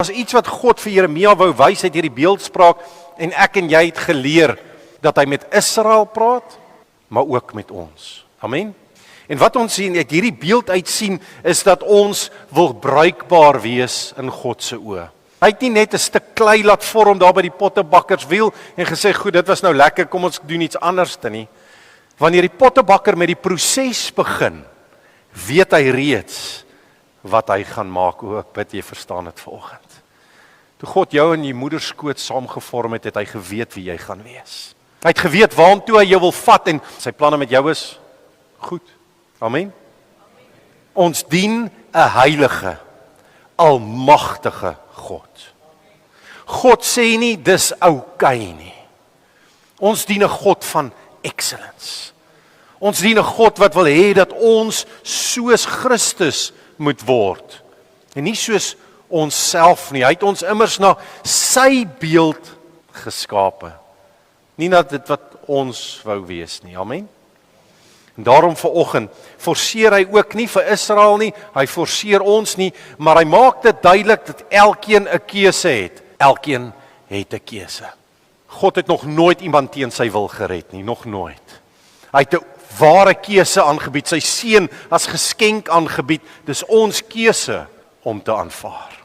Was iets wat God vir Jeremia wou wys uit hierdie beeldspraak, en ek en jy het geleer dat hy met Israel praat, maar ook met ons. Amen. En wat ons sien uit hierdie beeld uitsien is dat ons wil bruikbaar wees in God se oë. Hy het nie net 'n stuk klei laat vorm daar by die pottebakkerswiel en gesê, goed, dit was nou lekker, kom ons doen iets anders nie. Wanneer die pottebakker met die proses begin, weet hy reeds wat hy gaan maak. O, ek bid jy verstaan dit vanoggend. Toe God jou in jou moeder skoot saamgevorm het, het hy geweet wie jy gaan wees. Hy het geweet waartoe hy jou wil vat en sy planne met jou is goed. Amen. Ons dien 'n heilige, almagtige God. God sê nie dis oukei nie. Ons dien 'n God van excellence. Ons dien 'n God wat wil hê dat ons soos Christus moet word. En nie soos onsself nie. Hy het ons immers na sy beeld geskape. Nie na dit wat ons wou wees nie. Amen. En daarom vanoggend forceer hy ook nie vir Israel nie, hy forceer ons nie, maar hy maak dit duidelik dat elkeen 'n keuse het. Elkeen het 'n keuse. God het nog nooit iemand teen sy wil gered nie, nog nooit. Hy het 'n ware keuse aangebied, sy seun as geskenk aangebied. Dis ons keuse om te aanvaar.